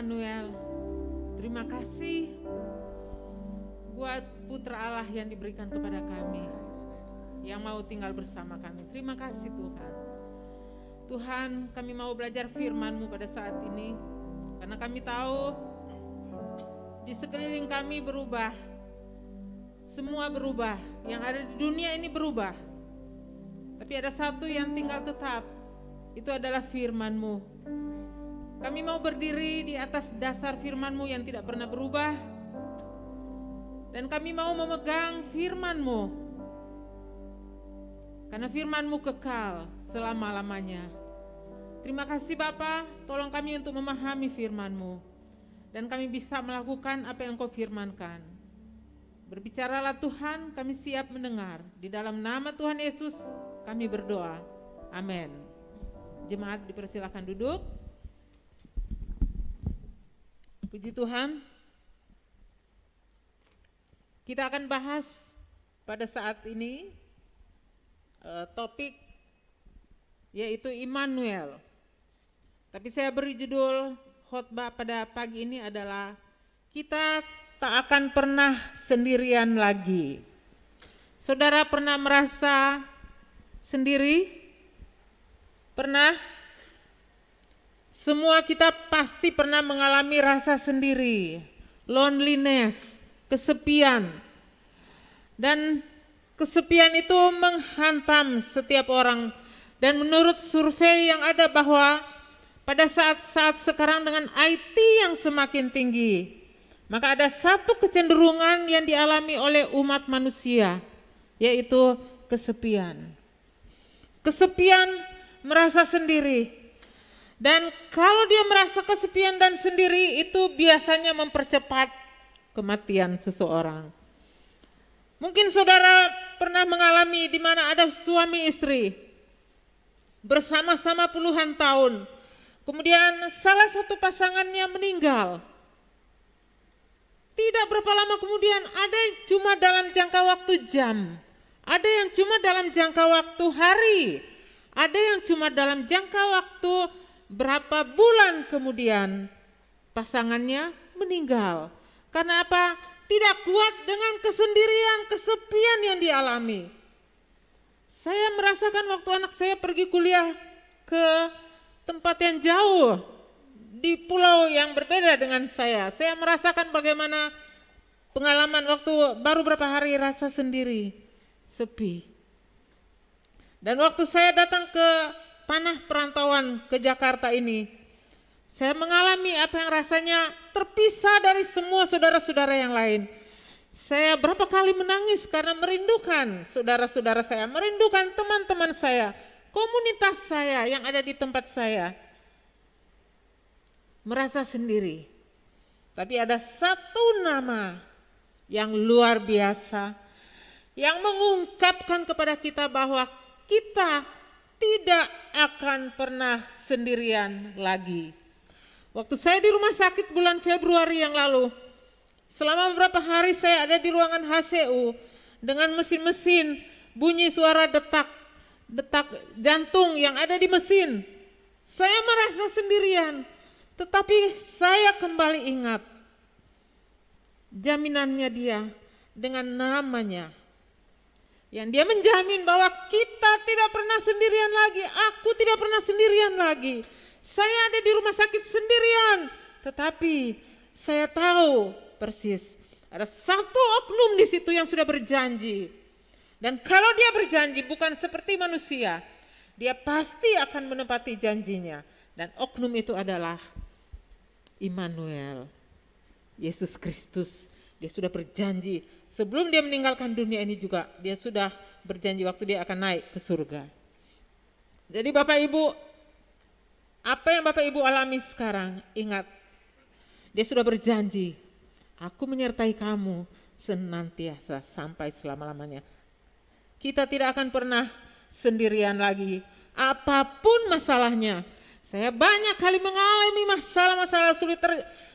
Immanuel. Terima kasih buat putra Allah yang diberikan kepada kami, yang mau tinggal bersama kami. Terima kasih Tuhan. Tuhan, kami mau belajar firman-Mu pada saat ini, karena kami tahu di sekeliling kami berubah. Semua berubah, yang ada di dunia ini berubah. Tapi ada satu yang tinggal tetap, itu adalah firman-Mu. Kami mau berdiri di atas dasar firman-Mu yang tidak pernah berubah. Dan kami mau memegang firman-Mu. Karena firman-Mu kekal selama-lamanya. Terima kasih Bapa, tolong kami untuk memahami firman-Mu. Dan kami bisa melakukan apa yang Kau firmankan. Berbicaralah Tuhan, kami siap mendengar. Di dalam nama Tuhan Yesus kami berdoa. Amin. Jemaat dipersilakan duduk. Puji Tuhan. Kita akan bahas pada saat ini topik yaitu Immanuel. Tapi saya beri judul khotbah pada pagi ini adalah kita tak akan pernah sendirian lagi. Saudara pernah merasa sendiri? Pernah? Semua kita pasti pernah mengalami rasa sendiri, loneliness, kesepian. Dan kesepian itu menghantam setiap orang. Dan menurut survei yang ada bahwa pada saat-saat sekarang dengan IT yang semakin tinggi, maka ada satu kecenderungan yang dialami oleh umat manusia, yaitu kesepian. Kesepian, merasa sendiri. Dan kalau dia merasa kesepian dan sendiri, itu biasanya mempercepat kematian seseorang. Mungkin saudara pernah mengalami di mana ada suami istri bersama-sama puluhan tahun. Kemudian salah satu pasangannya meninggal. Tidak berapa lama kemudian, ada yang cuma dalam jangka waktu jam, ada yang cuma dalam jangka waktu hari, ada yang cuma dalam jangka waktu berapa bulan kemudian pasangannya meninggal. Karena apa? Tidak kuat dengan kesendirian, kesepian yang dialami. Saya merasakan waktu anak saya pergi kuliah ke tempat yang jauh, di pulau yang berbeda dengan saya. Saya merasakan bagaimana pengalaman waktu baru berapa hari rasa sendiri, sepi. Dan waktu saya datang ke tanah perantauan ke Jakarta ini, saya mengalami apa yang rasanya terpisah dari semua saudara-saudara yang lain. Saya berapa kali menangis karena merindukan saudara-saudara saya, merindukan teman-teman saya, komunitas saya yang ada di tempat saya. Merasa sendiri. Tapi ada satu nama yang luar biasa yang mengungkapkan kepada kita bahwa kita tidak akan pernah sendirian lagi. Waktu saya di rumah sakit bulan Februari yang lalu, selama beberapa hari saya ada di ruangan HCU dengan mesin-mesin, bunyi suara detak jantung yang ada di mesin. Saya merasa sendirian, tetapi saya kembali ingat jaminannya dia dengan namanya. Yang dia menjamin bahwa kita tidak pernah sendirian lagi, aku tidak pernah sendirian lagi. Saya ada di rumah sakit sendirian, tetapi saya tahu persis ada satu oknum di situ yang sudah berjanji. Dan kalau dia berjanji bukan seperti manusia, dia pasti akan menepati janjinya. Dan oknum itu adalah Immanuel, Yesus Kristus. Dia sudah berjanji. Sebelum dia meninggalkan dunia ini juga, dia sudah berjanji waktu dia akan naik ke surga. Jadi Bapak Ibu, apa yang Bapak Ibu alami sekarang, ingat, dia sudah berjanji, aku menyertai kamu senantiasa sampai selama-lamanya. Kita tidak akan pernah sendirian lagi, apapun masalahnya. Saya banyak kali mengalami masalah-masalah sulit,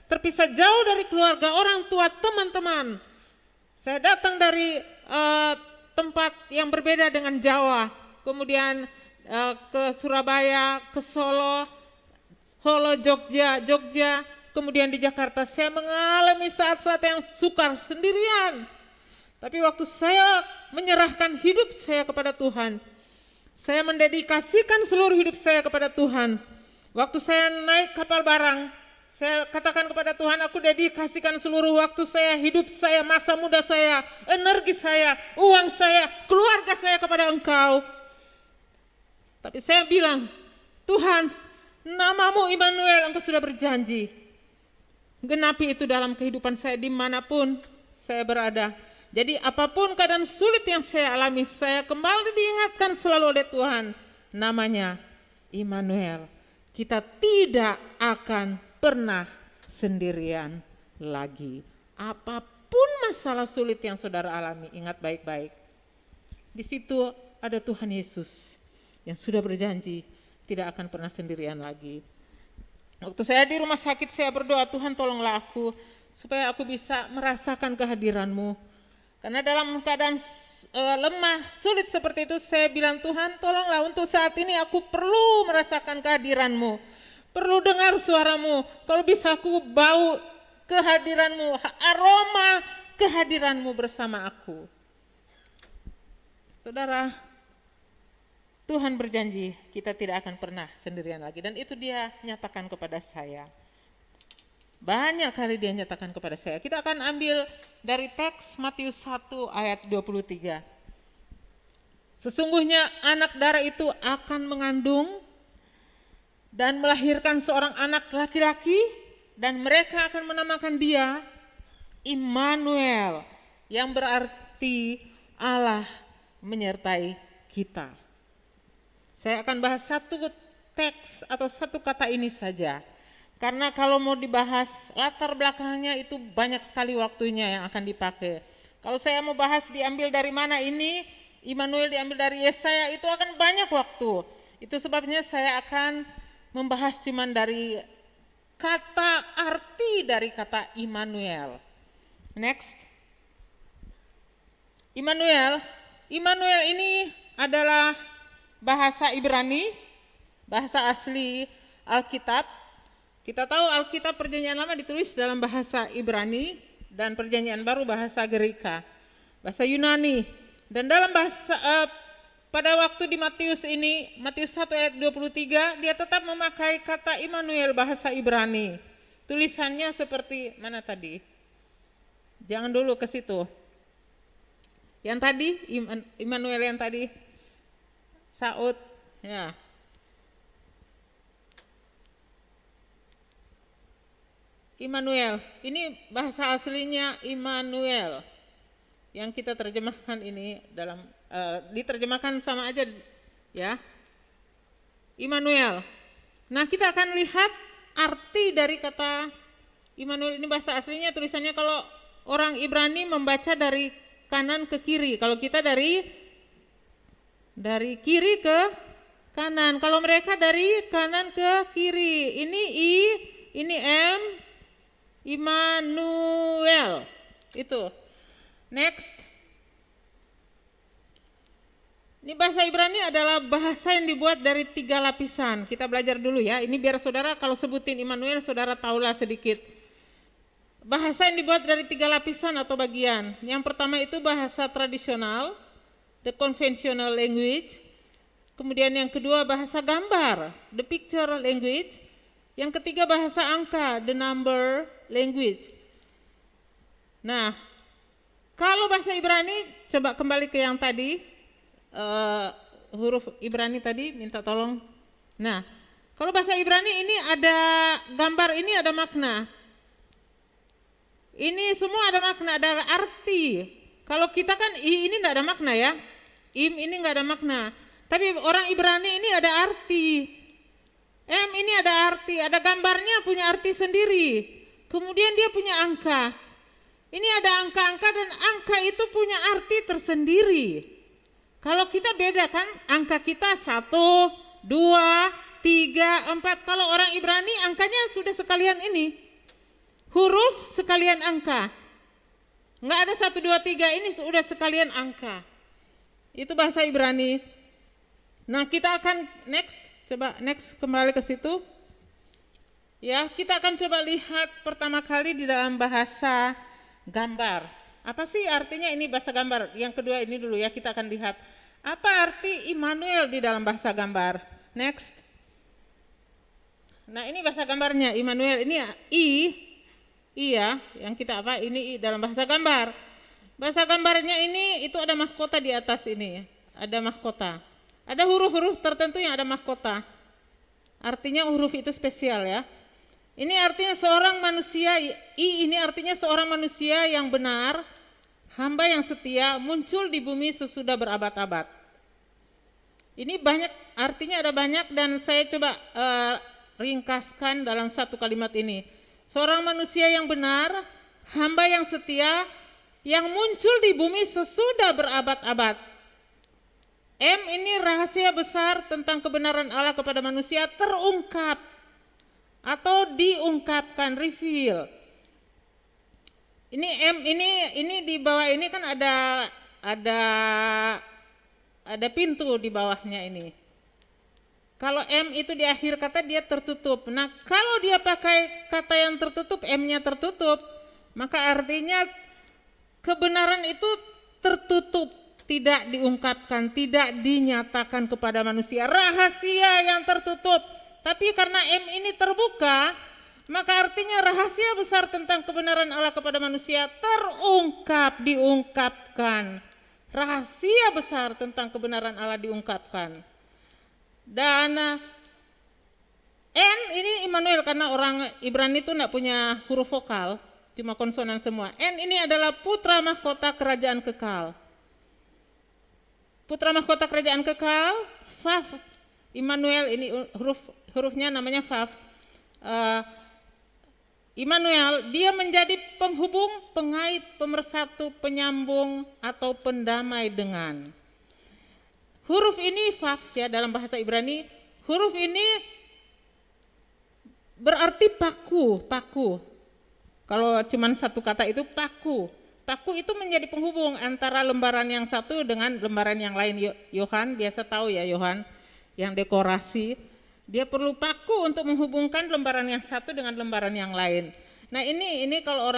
terpisah jauh dari keluarga, orang tua, teman-teman. Saya datang dari tempat yang berbeda dengan Jawa, kemudian ke Surabaya, ke Solo, Jogja, Kemudian di Jakarta saya mengalami saat-saat yang sukar sendirian. Tapi waktu saya menyerahkan hidup saya kepada Tuhan, saya mendedikasikan seluruh hidup saya kepada Tuhan. Waktu saya naik kapal barang, saya katakan kepada Tuhan, aku dedikasikan seluruh waktu saya, hidup saya, masa muda saya, energi saya, uang saya, keluarga saya kepada Engkau. Tapi saya bilang, Tuhan, namamu Immanuel, Engkau sudah berjanji. Genapi itu dalam kehidupan saya dimanapun saya berada. Jadi apapun keadaan sulit yang saya alami, saya kembali diingatkan selalu oleh Tuhan. Namanya Immanuel. Kita tidak akan pernah sendirian lagi. Apapun masalah sulit yang saudara alami, ingat baik-baik. Di situ ada Tuhan Yesus yang sudah berjanji tidak akan pernah sendirian lagi. Waktu saya di rumah sakit, saya berdoa, Tuhan tolonglah aku supaya aku bisa merasakan kehadiran-Mu. Karena dalam keadaan lemah, sulit seperti itu, saya bilang, Tuhan tolonglah untuk saat ini aku perlu merasakan kehadiran-Mu. Perlu dengar suara-Mu. Kalau bisa aku bau kehadiran-Mu, aroma kehadiran-Mu bersama aku. Saudara, Tuhan berjanji kita tidak akan pernah sendirian lagi, dan itu Dia nyatakan kepada saya. Banyak kali Dia nyatakan kepada saya. Kita akan ambil dari teks Matius 1 ayat 23. Sesungguhnya anak darah itu akan mengandung dan melahirkan seorang anak laki-laki, dan mereka akan menamakan Dia Immanuel, yang berarti Allah menyertai kita. Saya akan bahas satu teks atau satu kata ini saja. Karena kalau mau dibahas latar belakangnya itu banyak sekali waktunya yang akan dipakai. Kalau saya mau bahas diambil dari mana ini, Immanuel diambil dari Yesaya, itu akan banyak waktu. Itu sebabnya saya akan membahas cuman dari kata arti dari kata Immanuel. Next. Immanuel ini adalah bahasa Ibrani, bahasa asli Alkitab. Kita tahu Alkitab Perjanjian Lama ditulis dalam bahasa Ibrani dan Perjanjian Baru bahasa Gerika, bahasa Yunani. Dan dalam bahasa pada waktu di Matius ini, Matius 1 ayat 23, dia tetap memakai kata Immanuel bahasa Ibrani. Tulisannya seperti mana tadi? Jangan dulu ke situ. Yang tadi Immanuel yang tadi Saud, ya. Immanuel, ini bahasa aslinya Immanuel. Yang kita terjemahkan ini dalam diterjemahkan sama aja ya. Immanuel. Nah, kita akan lihat arti dari kata Immanuel ini bahasa aslinya, tulisannya kalau orang Ibrani membaca dari kanan ke kiri. Kalau kita dari kiri ke kanan. Kalau mereka dari kanan ke kiri. Ini I, ini M, Immanuel. Itu. Next. Ini bahasa Ibrani adalah bahasa yang dibuat dari 3 lapisan. Kita belajar dulu ya. Ini biar saudara kalau sebutin Immanuel, saudara tahulah sedikit. Bahasa yang dibuat dari 3 lapisan atau bagian. Yang pertama itu bahasa tradisional, the conventional language. Kemudian yang kedua bahasa gambar, the picture language. Yang ketiga bahasa angka, the number language. Nah, kalau bahasa Ibrani, coba kembali ke yang tadi, huruf Ibrani tadi, minta tolong. Nah, kalau bahasa Ibrani ini ada gambar, ini ada makna. Ini semua ada makna, ada arti. Kalau kita kan I ini enggak ada makna ya. Im ini enggak ada makna. Tapi orang Ibrani ini ada arti. M ini ada arti, ada gambarnya punya arti sendiri. Kemudian dia punya angka. Ini ada angka-angka dan angka itu punya arti tersendiri. Kalau kita beda kan, angka kita 1, 2, 3, 4. Kalau orang Ibrani angkanya sudah sekalian ini. Huruf sekalian angka. Enggak ada 1, 2, 3, ini sudah sekalian angka. Itu bahasa Ibrani. Nah, kita akan next, coba next kembali ke situ. Ya, kita akan coba lihat pertama kali di dalam bahasa gambar. Apa sih artinya ini bahasa gambar? Yang kedua ini dulu ya, kita akan lihat apa arti Immanuel di dalam bahasa gambar. Next. Nah, ini bahasa gambarnya Immanuel. Ini ya, yang kita apa? Ini dalam bahasa gambar. Bahasa gambarnya ini itu ada mahkota di atas ini, ada mahkota. Ada huruf-huruf tertentu yang ada mahkota. Artinya huruf itu spesial ya. Ini artinya seorang manusia, ini artinya seorang manusia yang benar, hamba yang setia, muncul di bumi sesudah berabad-abad. Ini banyak, artinya ada banyak dan saya coba ringkaskan dalam satu kalimat ini. Seorang manusia yang benar, hamba yang setia, yang muncul di bumi sesudah berabad-abad. M ini rahasia besar tentang kebenaran Allah kepada manusia terungkap atau diungkapkan, reveal. Ini M ini di bawah ini kan ada pintu di bawahnya ini. Kalau M itu di akhir kata dia tertutup. Nah, kalau dia pakai kata yang tertutup, M-nya tertutup, maka artinya kebenaran itu tertutup, tidak diungkapkan, tidak dinyatakan kepada manusia. Rahasia yang tertutup. Tapi karena M ini terbuka, maka artinya rahasia besar tentang kebenaran Allah kepada manusia terungkap, diungkapkan. Rahasia besar tentang kebenaran Allah diungkapkan. Dan N ini Immanuel, karena orang Ibrani itu tidak punya huruf vokal, cuma konsonan semua. N ini adalah putra mahkota kerajaan kekal. Putra mahkota kerajaan kekal, Vav, Immanuel ini hurufnya namanya Vav. Immanuel, dia menjadi penghubung, pengait, pemersatu, penyambung atau pendamai dengan. Huruf ini Vav ya dalam bahasa Ibrani, huruf ini berarti paku. Kalau cuman satu kata itu paku. Paku itu menjadi penghubung antara lembaran yang satu dengan lembaran yang lain. Yohan biasa tahu ya, Yohan yang dekorasi, dia perlu paku untuk menghubungkan lembaran yang satu dengan lembaran yang lain. Nah, ini kalau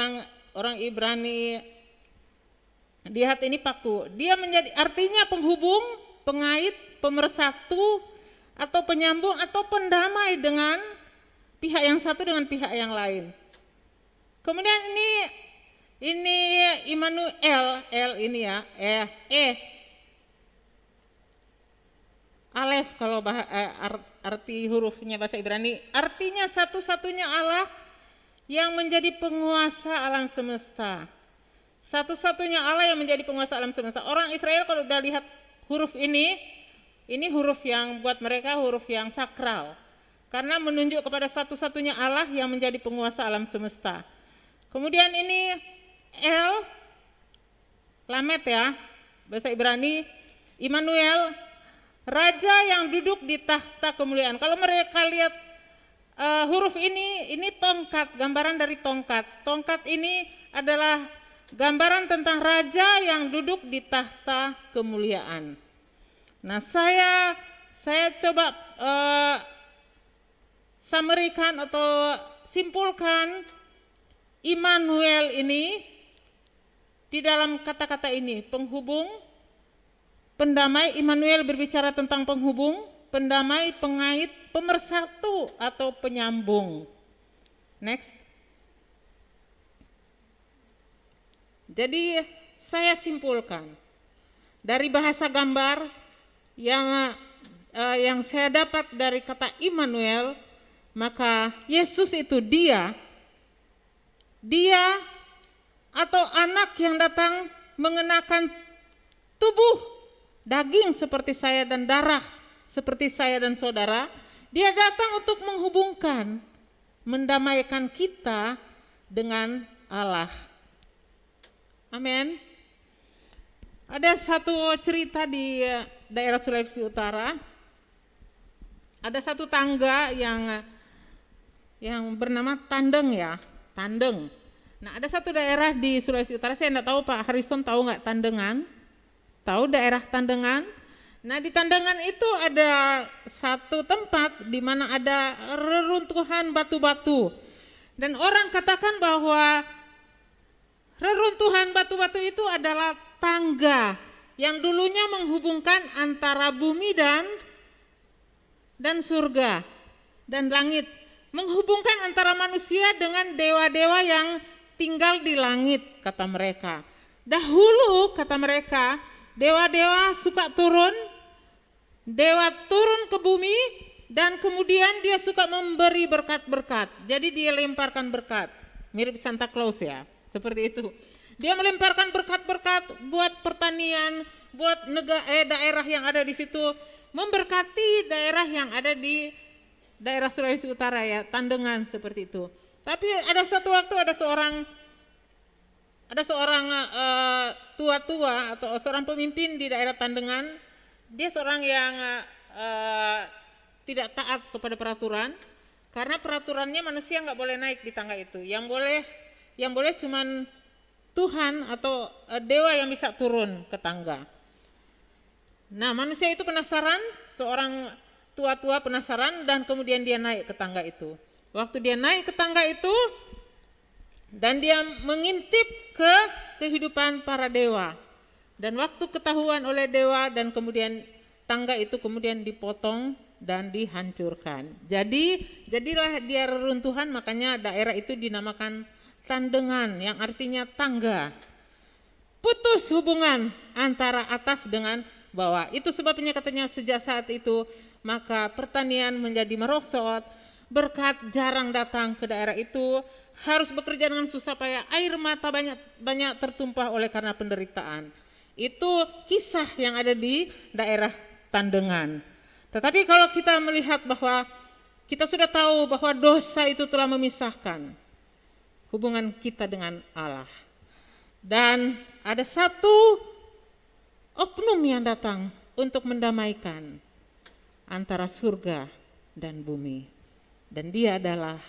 orang Ibrani lihat ini paku, dia menjadi artinya penghubung, pengait, pemersatu atau penyambung atau pendamai dengan pihak yang satu dengan pihak yang lain. Kemudian ini Immanuel, L ini ya, Alef kalau arti hurufnya bahasa Ibrani, artinya satu-satunya Allah yang menjadi penguasa alam semesta. Satu-satunya Allah yang menjadi penguasa alam semesta. Orang Israel kalau udah lihat huruf ini huruf yang buat mereka huruf yang sakral. Karena menunjuk kepada satu-satunya Allah yang menjadi penguasa alam semesta. Kemudian ini L, Lamet ya, bahasa Ibrani, Immanuel, raja yang duduk di tahta kemuliaan. Kalau mereka lihat huruf ini tongkat, gambaran dari tongkat. Tongkat ini adalah gambaran tentang raja yang duduk di tahta kemuliaan. Nah, saya coba summary-kan atau simpulkan Immanuel ini di dalam kata-kata ini, penghubung, pendamai. Immanuel berbicara tentang penghubung, pendamai, pengait, pemersatu atau penyambung. Next. Jadi saya simpulkan dari bahasa gambar yang saya dapat dari kata Immanuel, maka Yesus itu dia atau anak yang datang mengenakan tubuh daging seperti saya dan darah seperti saya dan saudara. Dia datang untuk menghubungkan, mendamaikan kita dengan Allah. Amin. Ada satu cerita di daerah Sulawesi Utara. Ada satu tangga yang bernama Tandeng ya, Tandeng. Nah, ada satu daerah di Sulawesi Utara, saya enggak tahu Pak Harrison tahu enggak Tandengan? Tahu daerah Tandengan? Nah, di tandangan itu ada satu tempat di mana ada reruntuhan batu-batu. Dan orang katakan bahwa reruntuhan batu-batu itu adalah tangga yang dulunya menghubungkan antara bumi dan surga dan langit, menghubungkan antara manusia dengan dewa-dewa yang tinggal di langit, kata mereka. Dahulu, kata mereka, dewa-dewa suka turun, dewa turun ke bumi, dan kemudian dia suka memberi berkat-berkat. Jadi dia lemparkan berkat, mirip Santa Claus ya, seperti itu. Dia melemparkan berkat-berkat buat pertanian, buat daerah yang ada di situ, memberkati daerah yang ada di daerah Sulawesi Utara ya, Tandengan seperti itu. Tapi ada satu waktu ada seorang tua-tua atau seorang pemimpin di daerah Tandengan. Dia seorang yang tidak taat kepada peraturan, karena peraturannya manusia nggak boleh naik di tangga itu. Yang boleh cuman Tuhan atau dewa yang bisa turun ke tangga. Nah, manusia itu penasaran, seorang tua-tua penasaran, dan kemudian dia naik ke tangga itu. Waktu dia naik ke tangga itu dan dia mengintip ke kehidupan para dewa. Dan waktu ketahuan oleh dewa, dan kemudian tangga itu kemudian dipotong dan dihancurkan. Jadilah dia reruntuhan, makanya daerah itu dinamakan Tandengan yang artinya tangga. Putus hubungan antara atas dengan bawah. Itu sebabnya katanya sejak saat itu maka pertanian menjadi merosot, berkat jarang datang ke daerah itu, harus bekerja dengan susah payah, air mata banyak tertumpah oleh karena penderitaan. Itu kisah yang ada di daerah Tandengan. Tetapi kalau kita melihat bahwa kita sudah tahu bahwa dosa itu telah memisahkan hubungan kita dengan Allah. Dan ada satu oknum yang datang untuk mendamaikan antara surga dan bumi. Dan dia adalah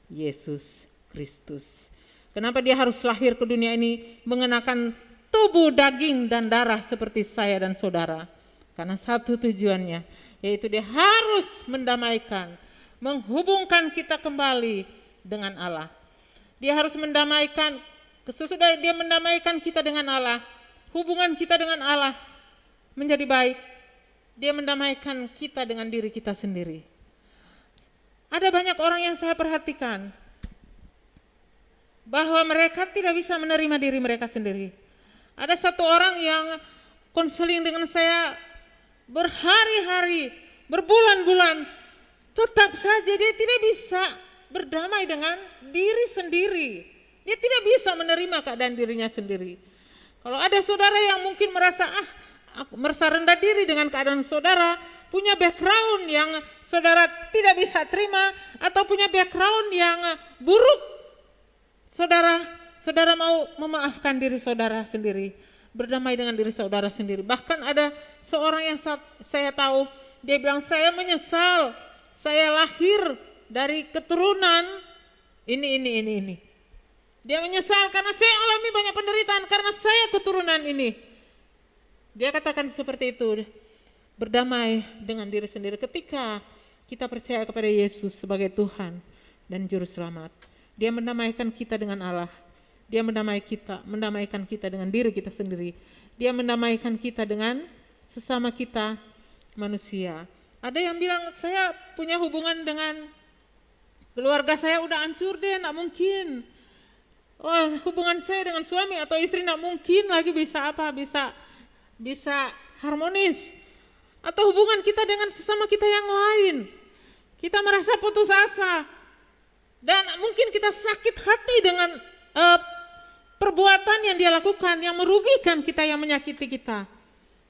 Yesus Kristus. Kenapa dia harus lahir ke dunia ini mengenakan tubuh daging dan darah seperti saya dan saudara? Karena satu tujuannya, yaitu dia harus mendamaikan, menghubungkan kita kembali dengan Allah. Dia harus mendamaikan, sesudah dia mendamaikan kita dengan Allah, hubungan kita dengan Allah menjadi baik. Dia mendamaikan kita dengan diri kita sendiri. Ada banyak orang yang saya perhatikan bahwa mereka tidak bisa menerima diri mereka sendiri. Ada satu orang yang konseling dengan saya berhari-hari, berbulan-bulan, tetap saja dia tidak bisa berdamai dengan diri sendiri. Dia tidak bisa menerima keadaan dirinya sendiri. Kalau ada saudara yang mungkin merasa merasa rendah diri dengan keadaan saudara, punya background yang saudara tidak bisa terima, atau punya background yang buruk, saudara mau memaafkan diri saudara sendiri, berdamai dengan diri saudara sendiri. Bahkan ada seorang yang saya tahu, dia bilang, saya menyesal saya lahir dari keturunan ini. Dia menyesal karena saya alami banyak penderitaan karena saya keturunan ini. Dia katakan seperti itu, berdamai dengan diri sendiri. Ketika kita percaya kepada Yesus sebagai Tuhan dan Juru Selamat, dia mendamaikan kita dengan Allah. Dia mendamaikan kita dengan diri kita sendiri. Dia mendamaikan kita dengan sesama kita manusia. Ada yang bilang, saya punya hubungan dengan keluarga saya udah hancur deh, enggak mungkin. Oh, hubungan saya dengan suami atau istri enggak mungkin lagi bisa harmonis. Atau hubungan kita dengan sesama kita yang lain, kita merasa putus asa. Dan mungkin kita sakit hati dengan perbuatan yang dia lakukan, yang merugikan kita, yang menyakiti kita.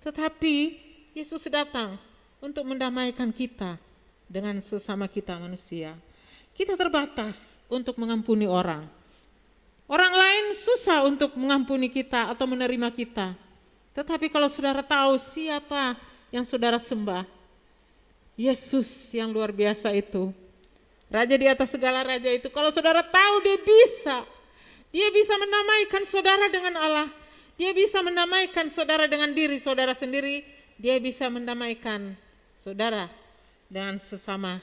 Tetapi Yesus datang untuk mendamaikan kita dengan sesama kita manusia. Kita terbatas untuk mengampuni orang. Orang lain susah untuk mengampuni kita atau menerima kita. Tetapi kalau saudara tahu siapa yang saudara sembah, Yesus yang luar biasa itu, Raja di atas segala raja itu, kalau saudara tahu dia bisa mendamaikan saudara dengan Allah, dia bisa mendamaikan saudara dengan diri saudara sendiri, dia bisa mendamaikan saudara dengan sesama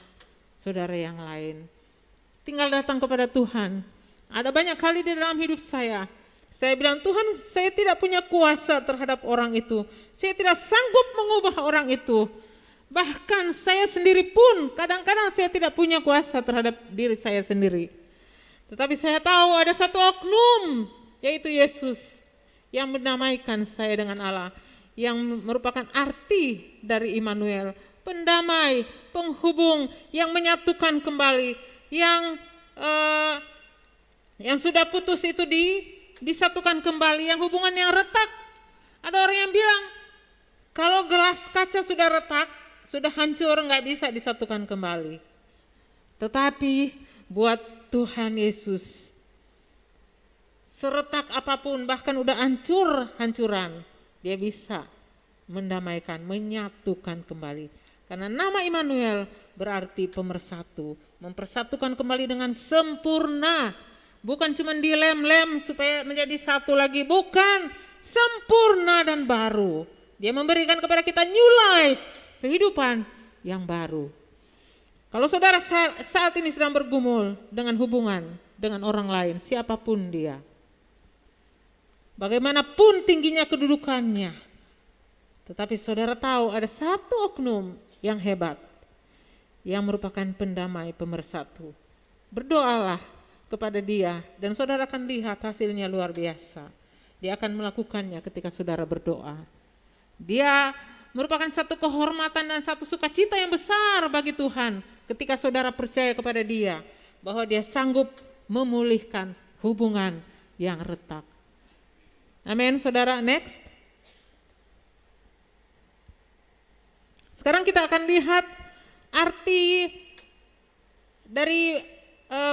saudara yang lain. Tinggal datang kepada Tuhan. Ada banyak kali di dalam hidup saya bilang, Tuhan, saya tidak punya kuasa terhadap orang itu. Saya tidak sanggup mengubah orang itu. Bahkan saya sendiri pun kadang-kadang saya tidak punya kuasa terhadap diri saya sendiri. Tetapi saya tahu ada satu oknum, yaitu Yesus, yang mendamaikan saya dengan Allah, yang merupakan arti dari Immanuel, pendamai, penghubung, yang menyatukan kembali, yang sudah putus itu disatukan kembali, yang hubungan yang retak. Ada orang yang bilang, kalau gelas kaca sudah retak, sudah hancur, nggak bisa disatukan kembali. Tetapi buat Tuhan Yesus, seretak apapun, bahkan udah hancuran, dia bisa mendamaikan, menyatukan kembali. Karena nama Immanuel berarti pemersatu, mempersatukan kembali dengan sempurna. Bukan cuma dilem-lem supaya menjadi satu lagi, bukan, sempurna dan baru. Dia memberikan kepada kita new life, kehidupan yang baru. Kalau saudara saat ini sedang bergumul dengan hubungan dengan orang lain, siapapun dia, bagaimanapun tingginya kedudukannya, tetapi saudara tahu ada satu oknum yang hebat, yang merupakan pendamai, pemersatu. Berdoalah kepada dia dan saudara akan lihat hasilnya luar biasa. Dia akan melakukannya ketika saudara berdoa. Dia merupakan satu kehormatan dan satu sukacita yang besar bagi Tuhan ketika saudara percaya kepada dia, bahwa dia sanggup memulihkan hubungan yang retak. Amin, saudara. Next. Sekarang kita akan lihat arti dari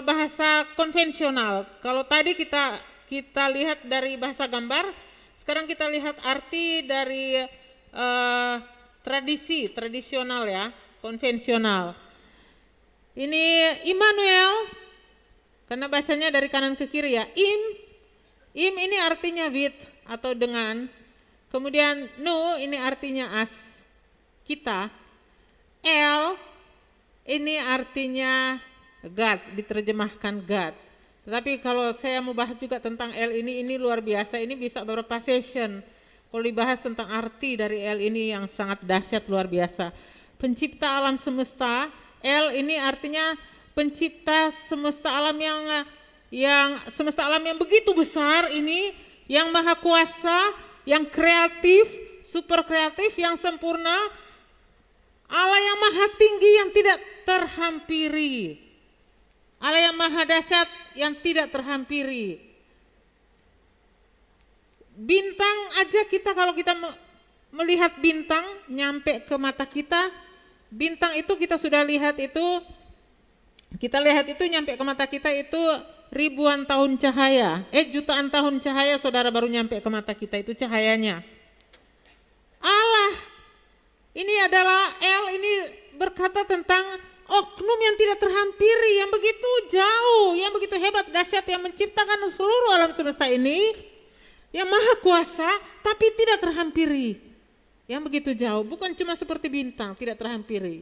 bahasa konvensional. Kalau tadi kita lihat dari bahasa gambar, sekarang kita lihat arti dari tradisional ya, konvensional. Ini Immanuel, karena bacanya dari kanan ke kiri ya. Im ini artinya with atau dengan. Kemudian nu ini artinya as, kita. El ini artinya God, diterjemahkan God. Tetapi kalau saya mau bahas juga tentang L ini luar biasa, ini bisa beberapa session. Kalau dibahas tentang arti dari L ini yang sangat dahsyat, luar biasa. Pencipta alam semesta, L ini artinya pencipta semesta alam yang semesta alam yang begitu besar ini, yang maha kuasa, yang kreatif, super kreatif, yang sempurna, Allah yang maha tinggi yang tidak terhampiri. Allah yang maha dahsyat yang tidak terhampiri. Bintang aja kita, kalau kita melihat bintang nyampe ke mata kita, bintang itu kita sudah lihat itu, kita lihat itu nyampe ke mata kita itu ribuan tahun cahaya, jutaan tahun cahaya saudara baru nyampe ke mata kita, itu cahayanya. Allah ini adalah ini berkata tentang oknum yang tidak terhampiri, yang begitu jauh, yang begitu hebat, dahsyat, yang menciptakan seluruh alam semesta ini, yang maha kuasa tapi tidak terhampiri, yang begitu jauh, bukan cuma seperti bintang, tidak terhampiri.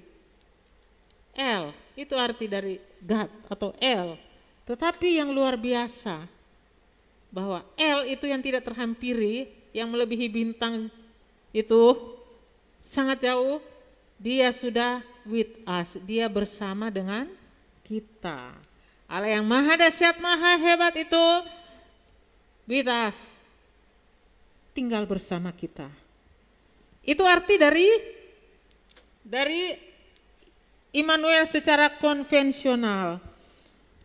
L itu arti dari God atau L, tetapi yang luar biasa bahwa L itu yang tidak terhampiri, yang melebihi bintang itu sangat jauh, dia sudah with us, dia bersama dengan kita. Allah yang maha dahsyat, maha hebat itu with us, tinggal bersama kita. Itu arti dari Immanuel secara konvensional.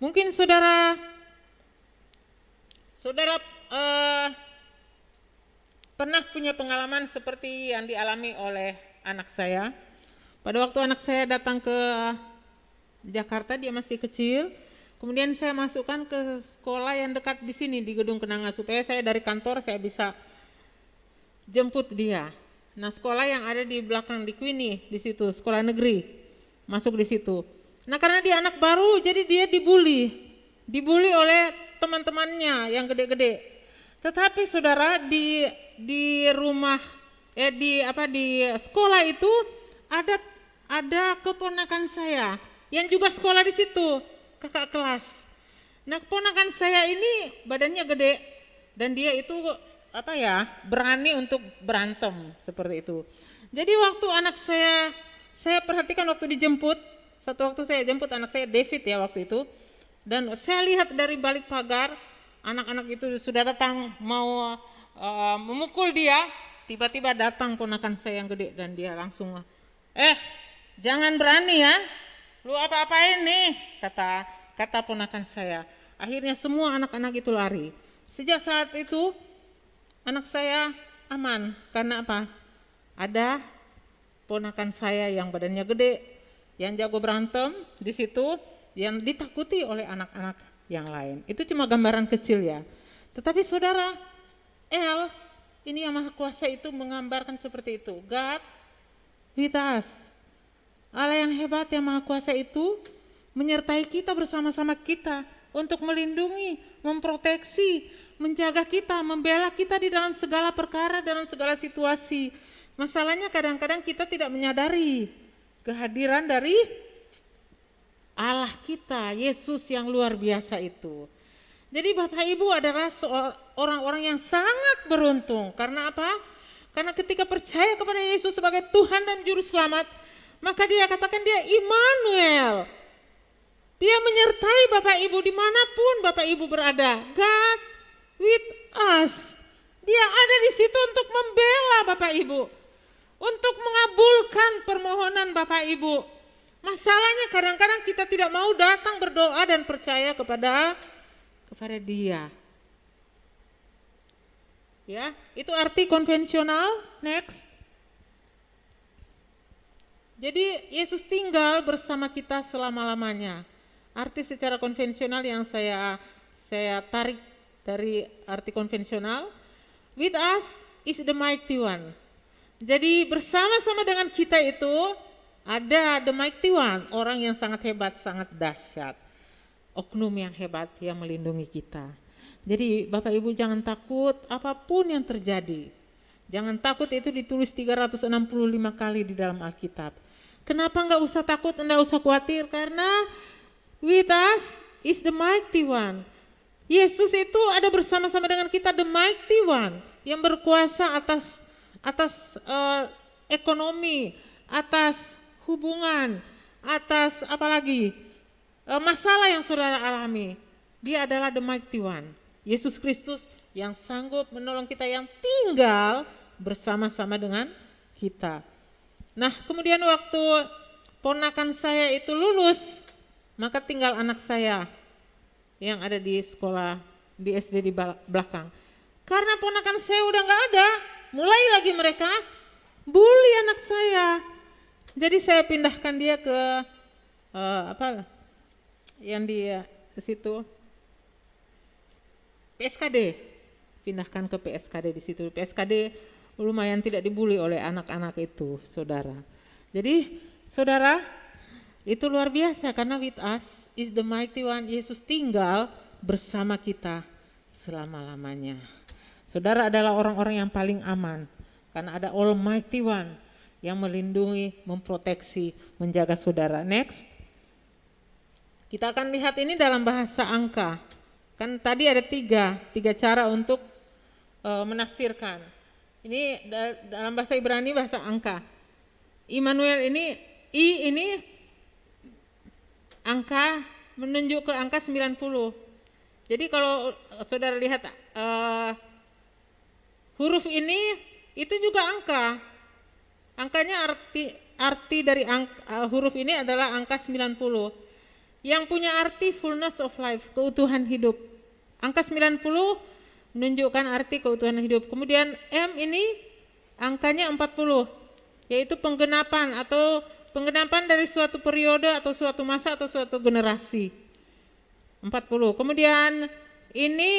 Mungkin saudara pernah punya pengalaman seperti yang dialami oleh anak saya. Pada waktu anak saya datang ke Jakarta, dia masih kecil. Kemudian saya masukkan ke sekolah yang dekat di sini di Gedung Kenanga, supaya saya dari kantor saya bisa jemput dia. Nah, sekolah yang ada di belakang di Queenie, di situ sekolah negeri, masuk di situ. Nah, karena dia anak baru, jadi dia dibully oleh teman-temannya yang gede-gede. Tetapi saudara, di rumah di sekolah itu ada keponakan saya yang juga sekolah di situ, kakak kelas. Nah, keponakan saya ini badannya gede dan dia itu berani untuk berantem seperti itu. Jadi waktu anak saya perhatikan waktu dijemput, satu waktu saya jemput anak saya David ya waktu itu, dan saya lihat dari balik pagar anak-anak itu sudah datang mau memukul dia, tiba-tiba datang ponakan saya yang gede dan dia langsung, jangan berani ya, lu apa-apain nih, kata ponakan saya. Akhirnya semua anak-anak itu lari. Sejak saat itu anak saya aman, karena apa? Ada ponakan saya yang badannya gede, yang jago berantem di situ, yang ditakuti oleh anak-anak yang lain. Itu cuma gambaran kecil ya. Tetapi saudara, ini yang Maha Kuasa itu menggambarkan seperti itu. God with us. Allah yang hebat, yang Maha Kuasa itu menyertai kita, bersama-sama kita untuk melindungi, memproteksi, menjaga kita, membela kita di dalam segala perkara, dalam segala situasi. Masalahnya kadang-kadang kita tidak menyadari kehadiran dari Allah kita, Yesus yang luar biasa itu. Jadi Bapak Ibu adalah orang-orang yang sangat beruntung. Karena apa? Karena ketika percaya kepada Yesus sebagai Tuhan dan Juru Selamat, maka dia katakan dia Immanuel. Dia menyertai Bapak Ibu dimanapun Bapak Ibu berada. God with us. Dia ada di situ untuk membela Bapak Ibu, untuk mengabulkan permohonan Bapak Ibu. Masalahnya kadang-kadang kita tidak mau datang berdoa dan percaya kepada Dia. Ya, itu arti konvensional. Next. Jadi Yesus tinggal bersama kita selama-lamanya. Arti secara konvensional yang saya tarik dari arti konvensional, with us is the mighty one. Jadi bersama-sama dengan kita itu ada the mighty one, orang yang sangat hebat, sangat dahsyat. Oknum yang hebat yang melindungi kita. Jadi Bapak Ibu jangan takut apapun yang terjadi. Jangan takut, itu ditulis 365 kali di dalam Alkitab. Kenapa enggak usah takut, enggak usah khawatir? Karena with us is the mighty one. Yesus itu ada bersama-sama dengan kita, the mighty one, yang berkuasa atas ekonomi, atas hubungan, atas apalagi masalah yang saudara alami. Dia adalah the mighty one, Yesus Kristus yang sanggup menolong kita, yang tinggal bersama-sama dengan kita. Nah, kemudian waktu ponakan saya itu lulus, maka tinggal anak saya yang ada di sekolah di SD di belakang. Karena ponakan saya udah gak ada, mulai lagi mereka bully anak saya. Jadi saya pindahkan dia ke yang di situ PSKD, pindahkan ke PSKD di situ. PSKD lumayan tidak dibully oleh anak-anak itu, saudara. Jadi, saudara, itu luar biasa karena with us is the mighty one. Yesus tinggal bersama kita selama-lamanya. Saudara adalah orang-orang yang paling aman karena ada Almighty One yang melindungi, memproteksi, menjaga saudara. Next. Kita akan lihat ini dalam bahasa angka. Kan tadi ada tiga cara untuk menafsirkan. Ini dalam bahasa Ibrani, bahasa angka. Immanuel ini, I ini angka menunjuk ke angka 90. Jadi kalau saudara lihat huruf ini itu juga angka. Angkanya arti dari huruf ini adalah angka 90. Yang punya arti fullness of life, keutuhan hidup. Angka 90 menunjukkan arti keutuhan hidup. Kemudian M ini angkanya 40, yaitu penggenapan atau penggenapan dari suatu periode atau suatu masa atau suatu generasi. 40. Kemudian ini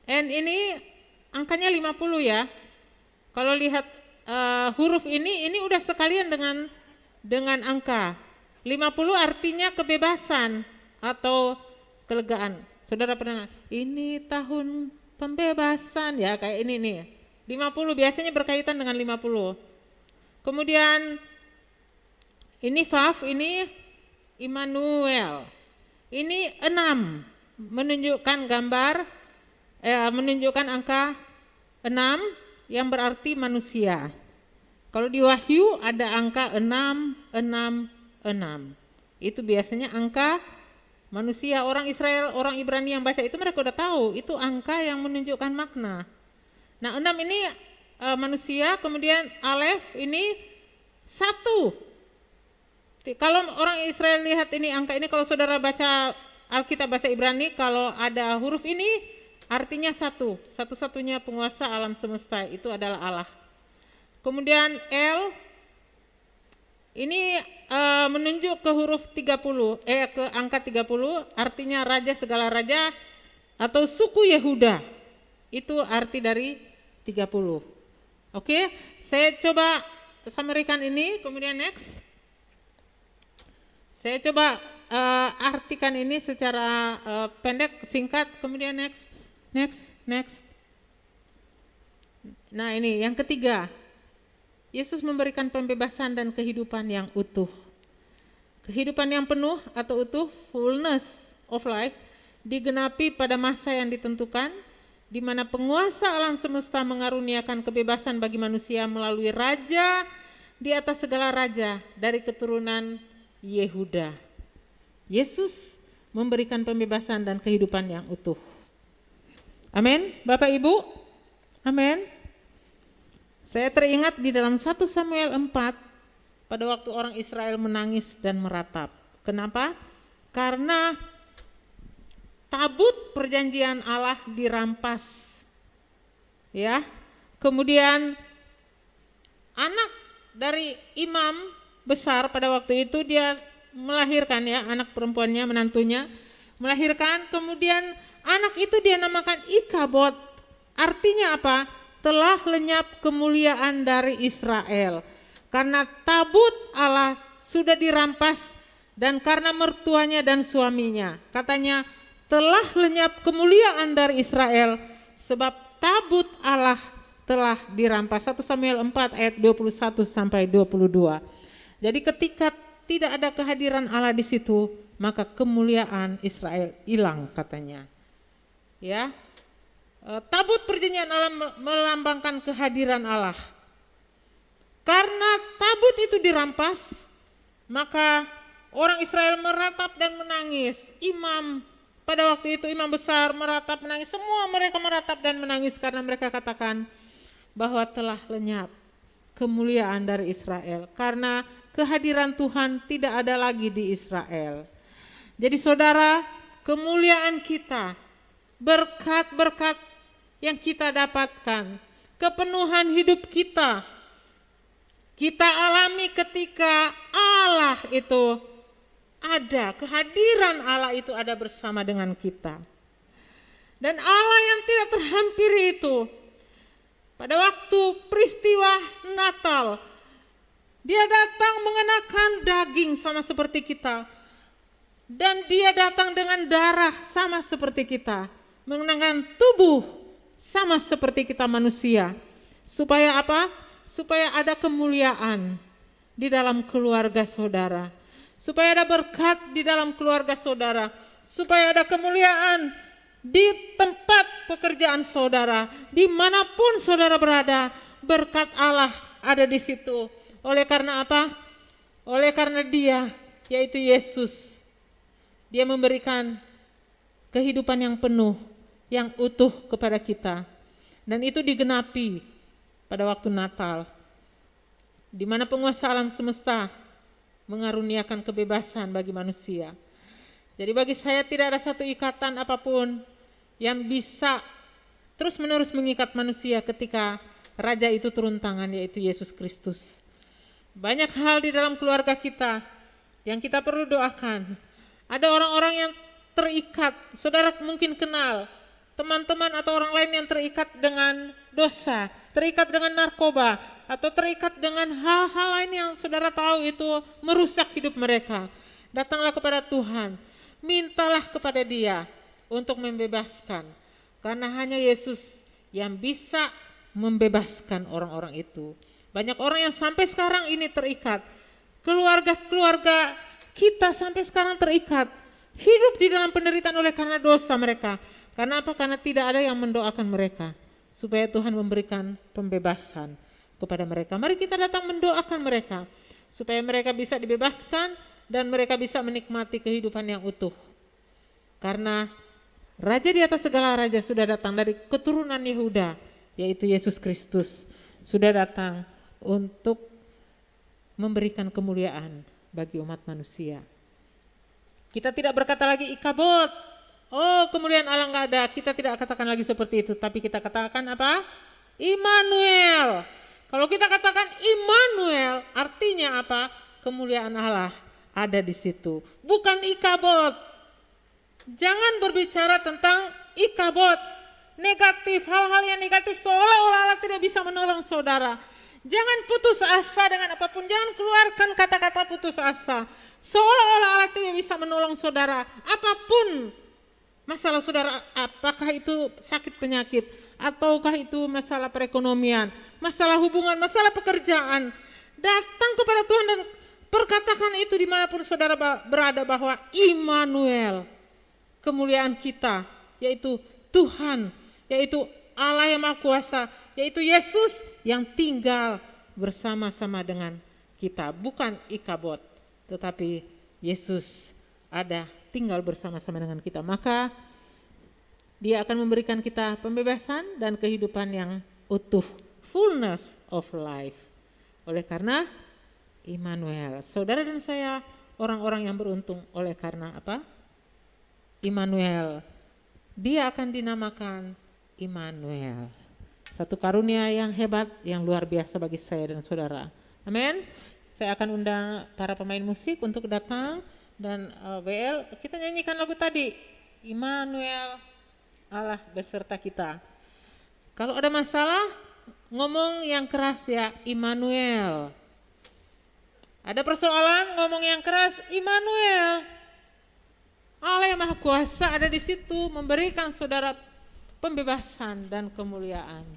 N ini angkanya 50 ya. Kalau lihat huruf ini udah sekalian dengan angka. 50 artinya kebebasan atau kelegaan. Saudara pernah, ini tahun pembebasan ya, kayak ini nih. 50 biasanya berkaitan dengan 50. Kemudian ini Vav, ini Immanuel. Ini 6 menunjukkan menunjukkan angka 6 yang berarti manusia. Kalau di Wahyu ada angka 666. Itu biasanya angka manusia. Orang Israel, orang Ibrani yang baca itu mereka udah tahu, itu angka yang menunjukkan makna. Nah, 6 ini manusia, kemudian Alef ini 1. Kalau orang Israel lihat ini angka ini, kalau saudara baca Alkitab bahasa Ibrani, kalau ada huruf ini artinya 1. Satu-satunya penguasa alam semesta itu adalah Allah. Kemudian L ini menunjuk ke huruf 30, ke angka 30, artinya raja segala raja atau suku Yehuda. Itu arti dari 30. Oke, saya coba samarikan ini, kemudian next. Saya coba artikan ini secara pendek, singkat, kemudian next. Nah, ini yang ketiga. Yesus memberikan pembebasan dan kehidupan yang utuh. Kehidupan yang penuh atau utuh, fullness of life, digenapi pada masa yang ditentukan, di mana penguasa alam semesta mengaruniakan kebebasan bagi manusia melalui raja di atas segala raja dari keturunan Yehuda. Yesus memberikan pembebasan dan kehidupan yang utuh. Amin, Bapak Ibu. Amin. Saya teringat di dalam 1 Samuel 4 pada waktu orang Israel menangis dan meratap. Kenapa? Karena tabut perjanjian Allah dirampas. Ya. Kemudian anak dari imam besar pada waktu itu dia melahirkan, ya, anak perempuannya, menantunya melahirkan, kemudian anak itu dia namakan Ikabod. Artinya apa? Telah lenyap kemuliaan dari Israel. Karena tabut Allah sudah dirampas dan karena mertuanya dan suaminya. Katanya telah lenyap kemuliaan dari Israel sebab tabut Allah telah dirampas. 1 Samuel 4 ayat 21 sampai 22. Jadi ketika tidak ada kehadiran Allah di situ, maka kemuliaan Israel hilang katanya. Ya. Tabut perjanjian Allah melambangkan kehadiran Allah. Karena tabut itu dirampas, maka orang Israel meratap dan menangis. Imam pada waktu itu, imam besar meratap menangis. Semua mereka meratap dan menangis karena mereka katakan bahwa telah lenyap kemuliaan dari Israel. Karena kehadiran Tuhan tidak ada lagi di Israel. Jadi saudara, kemuliaan kita, berkat-berkat yang kita dapatkan, kepenuhan hidup kita alami ketika Allah itu ada, kehadiran Allah itu ada bersama dengan kita. Dan Allah yang tidak terhampiri itu, pada waktu peristiwa Natal, dia datang mengenakan daging sama seperti kita, dan dia datang dengan darah sama seperti kita, mengenakan tubuh sama seperti kita manusia. Supaya apa? Supaya ada kemuliaan di dalam keluarga saudara. Supaya ada berkat di dalam keluarga saudara. Supaya ada kemuliaan di tempat pekerjaan saudara. Dimanapun saudara berada, berkat Allah ada di situ. Oleh karena apa? Oleh karena Dia, yaitu Yesus. Dia memberikan kehidupan yang penuh, yang utuh kepada kita. Dan itu digenapi pada waktu Natal, di mana penguasa alam semesta mengaruniakan kebebasan bagi manusia. Jadi bagi saya tidak ada satu ikatan apapun yang bisa terus-menerus mengikat manusia ketika Raja itu turun tangan, yaitu Yesus Kristus. Banyak hal di dalam keluarga kita yang kita perlu doakan. Ada orang-orang yang terikat, saudara mungkin kenal, teman-teman atau orang lain yang terikat dengan dosa, terikat dengan narkoba, atau terikat dengan hal-hal lain yang saudara tahu itu merusak hidup mereka. Datanglah kepada Tuhan, mintalah kepada Dia untuk membebaskan. Karena hanya Yesus yang bisa membebaskan orang-orang itu. Banyak orang yang sampai sekarang ini terikat. Keluarga-keluarga kita sampai sekarang terikat. Hidup di dalam penderitaan oleh karena dosa mereka. Karena apa? Karena tidak ada yang mendoakan mereka. Supaya Tuhan memberikan pembebasan kepada mereka. Mari kita datang mendoakan mereka. Supaya mereka bisa dibebaskan dan mereka bisa menikmati kehidupan yang utuh. Karena Raja di atas segala raja sudah datang dari keturunan Yehuda, yaitu Yesus Kristus. Sudah datang untuk memberikan kemuliaan bagi umat manusia. Kita tidak berkata lagi Ikabod, oh kemuliaan Allah enggak ada. Kita tidak katakan lagi seperti itu, tapi kita katakan apa? Immanuel. Kalau kita katakan Immanuel, artinya apa? Kemuliaan Allah ada di situ, bukan Ikabod. Jangan berbicara tentang Ikabod, negatif, hal-hal yang negatif seolah-olah Allah tidak bisa menolong saudara. Jangan putus asa dengan apapun, jangan keluarkan kata-kata putus asa. Seolah-olah Allah tidak bisa menolong saudara. Apapun masalah saudara, apakah itu sakit penyakit, ataukah itu masalah perekonomian, masalah hubungan, masalah pekerjaan. Datang kepada Tuhan dan perkatakan itu dimanapun saudara berada bahwa Immanuel, kemuliaan kita, yaitu Tuhan, yaitu Allah yang Maha Kuasa, yaitu Yesus yang tinggal bersama-sama dengan kita. Bukan Ikabod, tetapi Yesus ada tinggal bersama-sama dengan kita. Maka Dia akan memberikan kita pembebasan dan kehidupan yang utuh, fullness of life. Oleh karena Immanuel, saudara dan saya orang-orang yang beruntung oleh karena apa? Immanuel, Dia akan dinamakan Immanuel. Satu karunia yang hebat, yang luar biasa bagi saya dan saudara. Amin. Saya akan undang para pemain musik untuk datang dan WL, kita nyanyikan lagu tadi, Immanuel, Allah beserta kita. Kalau ada masalah, ngomong yang keras ya, Immanuel. Ada persoalan, ngomong yang keras, Immanuel. Allah yang Maha Kuasa ada di situ memberikan saudara pembebasan dan kemuliaan.